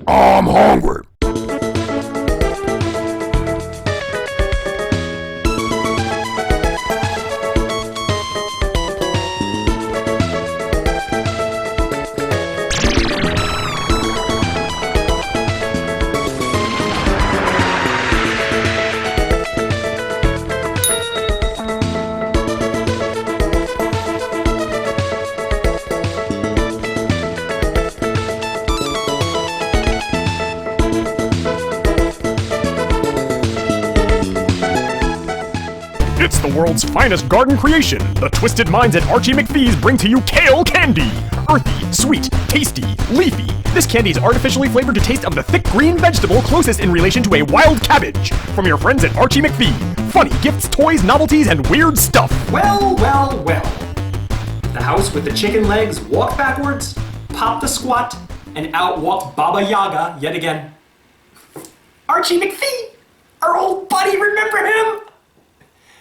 I'm hungry. It's the world's finest garden creation. The twisted minds at Archie McPhee's bring to you kale candy. Earthy, sweet, tasty, leafy. This candy is artificially flavored to taste of the thick green vegetable closest in relation to a wild cabbage. From your friends at Archie McPhee. Funny gifts, toys, novelties, and weird stuff. Well, well, well. The house with the chicken legs walked backwards, popped a squat, and out walked Baba Yaga yet again. Archie McPhee! Our old buddy, remember him?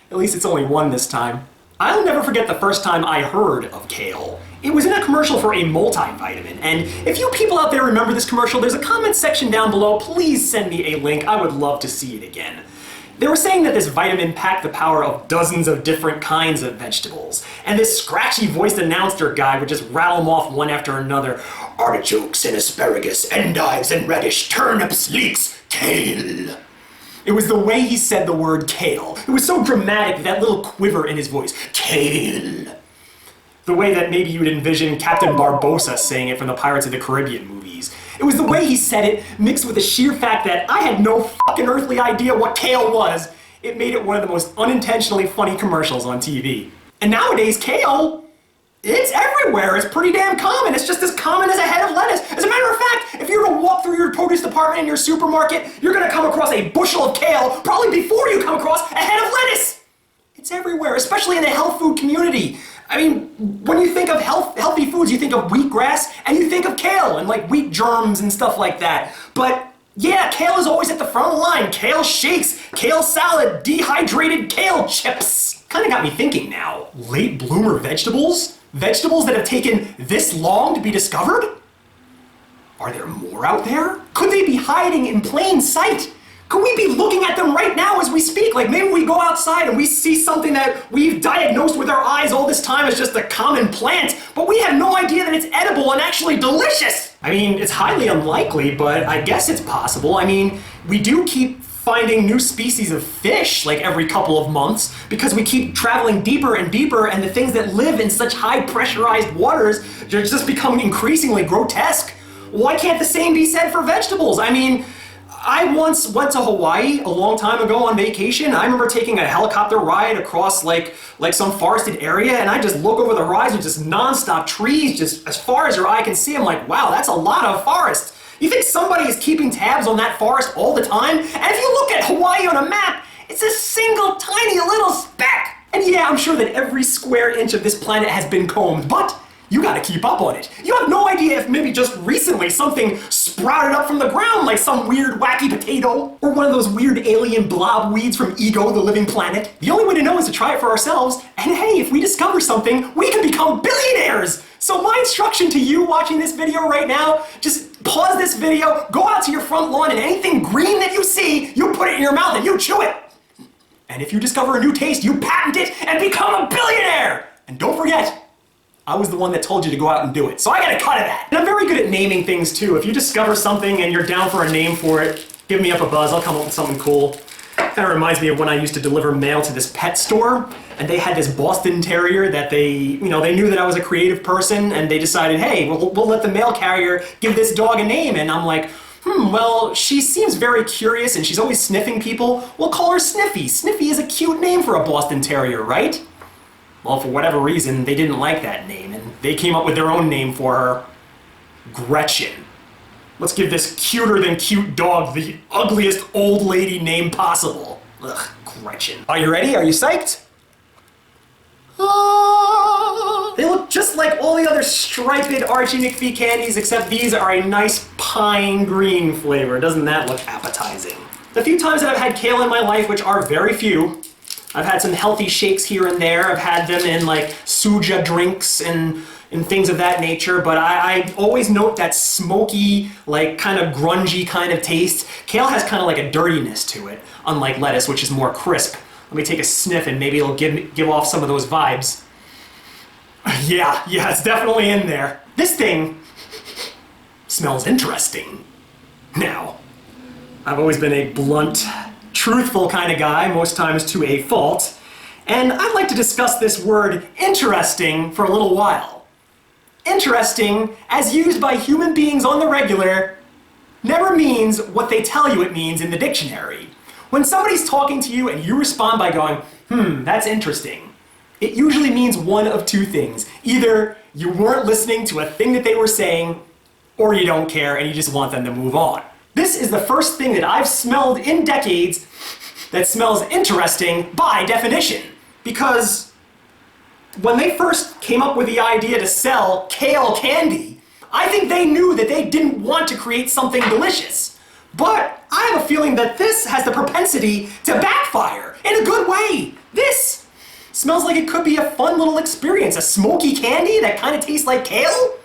At least it's only one this time. I'll never forget the first time I heard of kale. It was in a commercial for a multivitamin, and if you people out there remember this commercial, there's a comment section down below. Please send me a link. I would love to see it again. They were saying that this vitamin packed the power of dozens of different kinds of vegetables, and this scratchy-voiced announcer guy would just rattle them off one after another. Artichokes and asparagus, endives and radish, turnips, leeks, kale. It was the way he said the word kale. It was so dramatic, that little quiver in his voice. Kale. The way that maybe you would envision Captain Barbossa saying it from the Pirates of the Caribbean movies. It was the way he said it, mixed with the sheer fact that I had no fucking earthly idea what kale was. It made it one of the most unintentionally funny commercials on TV. And nowadays, kale, it's everywhere. It's pretty damn common. It's just as common as a head of lettuce. As a matter of fact, if you were to walk through your produce department in your supermarket, you're gonna come across a bushel of kale probably before you come across a head of lettuce. It's everywhere, especially in the health food community. I mean, when you think of healthy foods, you think of wheatgrass and you think of kale and like wheat germs and stuff like that. But yeah, kale is always at the front of the line. Kale shakes, kale salad, dehydrated kale chips. Kinda got me thinking now. Late bloomer vegetables? Vegetables that have taken this long to be discovered? Are there more out there? Could they be hiding in plain sight? Could we be looking at them right now as we speak? Like maybe we go outside and we see something that we've diagnosed with our eyes all this time as just a common plant, but we have no idea that it's edible and actually delicious. I mean, it's highly unlikely, but I guess it's possible. I mean, we do keep finding new species of fish like every couple of months because we keep traveling deeper and deeper, and the things that live in such high pressurized waters are just becoming increasingly grotesque. Why can't the same be said for vegetables? I mean, I once went to Hawaii a long time ago on vacation. I remember taking a helicopter ride across like some forested area, and I just look over the horizon, just non-stop trees, just as far as your eye can see. I'm like, wow, that's a lot of forest. You think somebody is keeping tabs on that forest all the time? And if you look at Hawaii on a map, it's a single tiny little speck. And yeah, I'm sure that every square inch of this planet has been combed, but you gotta keep up on it. You have no idea if maybe just recently something sprouted up from the ground like some weird wacky potato, or one of those weird alien blob weeds from Ego, the Living Planet. The only way to know is to try it for ourselves, and hey, if we discover something, we can become billionaires! So my instruction to you watching this video right now, just pause this video, go out to your front lawn, and anything green that you see, you put it in your mouth and you chew it! And if you discover a new taste, you patent it and become a billionaire! And don't forget, I was the one that told you to go out and do it, so I got a cut of that. And I'm very good at naming things too. If you discover something and you're down for a name for it, give me up a buzz, I'll come up with something cool. Kind of reminds me of when I used to deliver mail to this pet store, and they had this Boston Terrier that they knew that I was a creative person, and they decided, hey, we'll let the mail carrier give this dog a name, and I'm like, well, she seems very curious and she's always sniffing people. We'll call her Sniffy. Sniffy is a cute name for a Boston Terrier, right? Well, for whatever reason, they didn't like that name, and they came up with their own name for her, Gretchen. Let's give this cuter than cute dog the ugliest old lady name possible. Ugh, Gretchen. Are you ready? Are you psyched? They look just like all the other striped Archie McPhee candies, except these are a nice pine green flavor. Doesn't that look appetizing? The few times that I've had kale in my life, which are very few, I've had some healthy shakes here and there. I've had them in like suja drinks and things of that nature, but I always note that smoky, like kind of grungy kind of taste. Kale has kind of like a dirtiness to it, unlike lettuce, which is more crisp. Let me take a sniff and maybe it'll give off some of those vibes. Yeah, it's definitely in there. This thing smells interesting. Now, I've always been a blunt, truthful kind of guy, most times to a fault, and I'd like to discuss this word interesting for a little while. Interesting, as used by human beings on the regular, never means what they tell you it means in the dictionary. When somebody's talking to you and you respond by going, that's interesting, it usually means one of two things. Either you weren't listening to a thing that they were saying, or you don't care and you just want them to move on. This is the first thing that I've smelled in decades that smells interesting by definition. Because when they first came up with the idea to sell kale candy, I think they knew that they didn't want to create something delicious. But I have a feeling that this has the propensity to backfire in a good way. This smells like it could be a fun little experience. A smoky candy that kind of tastes like kale?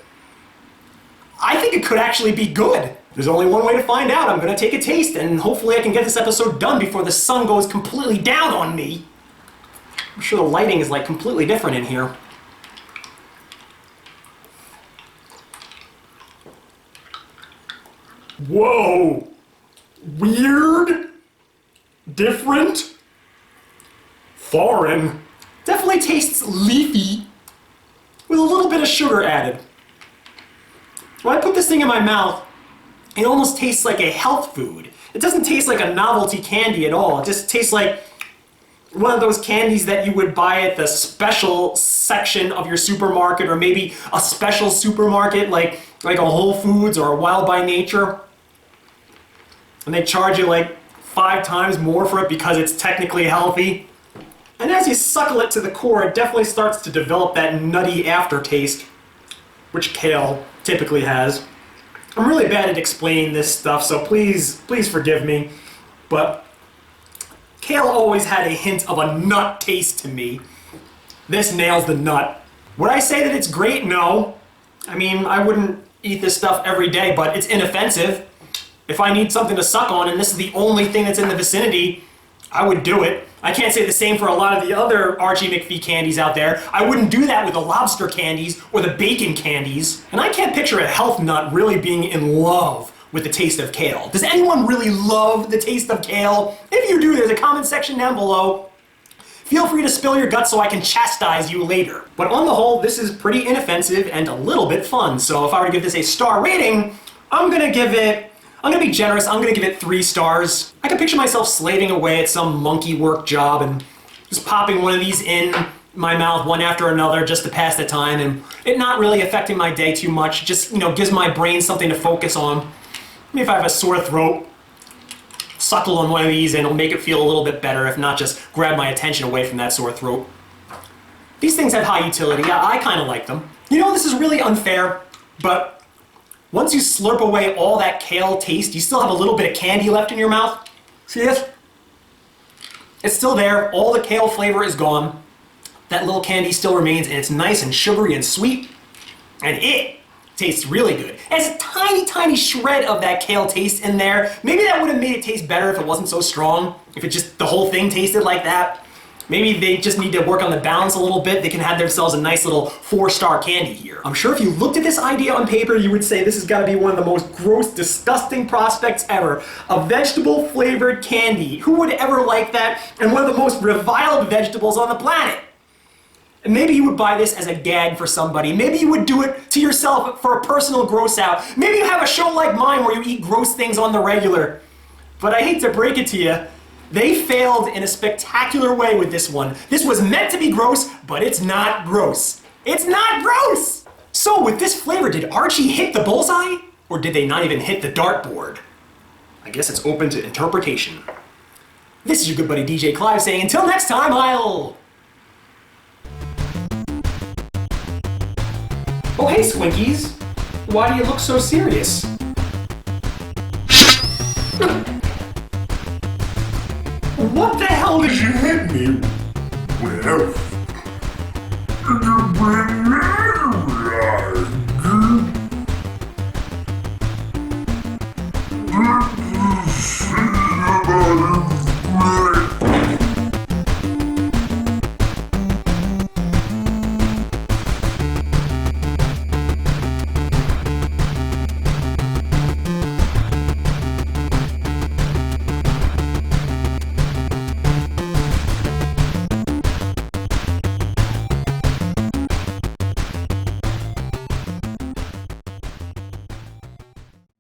I think it could actually be good. There's only one way to find out. I'm gonna take a taste and hopefully I can get this episode done before the sun goes completely down on me. I'm sure the lighting is like completely different in here. Whoa! Weird? Different? Foreign? Definitely tastes leafy with a little bit of sugar added. When I put this thing in my mouth, it almost tastes like a health food. It doesn't taste like a novelty candy at all. It just tastes like one of those candies that you would buy at the special section of your supermarket, or maybe a special supermarket like a Whole Foods or a Wild by Nature. And they charge you like 5 times more for it because it's technically healthy. And as you suckle it to the core, it definitely starts to develop that nutty aftertaste, which kale typically has. I'm really bad at explaining this stuff, so please forgive me. But kale always had a hint of a nut taste to me. This nails the nut. Would I say that it's great? No. I mean, I wouldn't eat this stuff every day, but it's inoffensive. If I need something to suck on and this is the only thing that's in the vicinity, I would do it. I can't say the same for a lot of the other Archie McPhee candies out there. I wouldn't do that with the lobster candies or the bacon candies. And I can't picture a health nut really being in love with the taste of kale. Does anyone really love the taste of kale? If you do, there's a comment section down below. Feel free to spill your guts so I can chastise you later. But on the whole, this is pretty inoffensive and a little bit fun. So if I were to give this a star rating, I'm gonna be generous, I'm gonna give it 3 stars. I can picture myself slaving away at some monkey work job and just popping one of these in my mouth one after another just to pass the time, and it not really affecting my day too much. Just, gives my brain something to focus on. Maybe if I have a sore throat, suckle on one of these and it'll make it feel a little bit better, if not just grab my attention away from that sore throat. These things have high utility. I kind of like them. This is really unfair, but once you slurp away all that kale taste, you still have a little bit of candy left in your mouth. See this? It's still there. All the kale flavor is gone. That little candy still remains, and it's nice and sugary and sweet. And it tastes really good. It has a tiny, tiny shred of that kale taste in there. Maybe that would have made it taste better if it wasn't so strong. If it just, the whole thing tasted like that. Maybe they just need to work on the balance a little bit. They can have themselves a nice little 4-star candy here. I'm sure if you looked at this idea on paper, you would say this has got to be one of the most gross, disgusting prospects ever. A vegetable-flavored candy. Who would ever like that? And one of the most reviled vegetables on the planet. And maybe you would buy this as a gag for somebody. Maybe you would do it to yourself for a personal gross out. Maybe you have a show like mine where you eat gross things on the regular. But I hate to break it to you, they failed in a spectacular way with this one. This was meant to be gross, but it's not gross. It's not gross! So with this flavor, did Archie hit the bullseye? Or did they not even hit the dartboard? I guess it's open to interpretation. This is your good buddy DJ Clive saying, until next time, I'll... Oh hey, Squinkies. Why do you look so serious? What the hell hell did you hit me? Well, did you bring me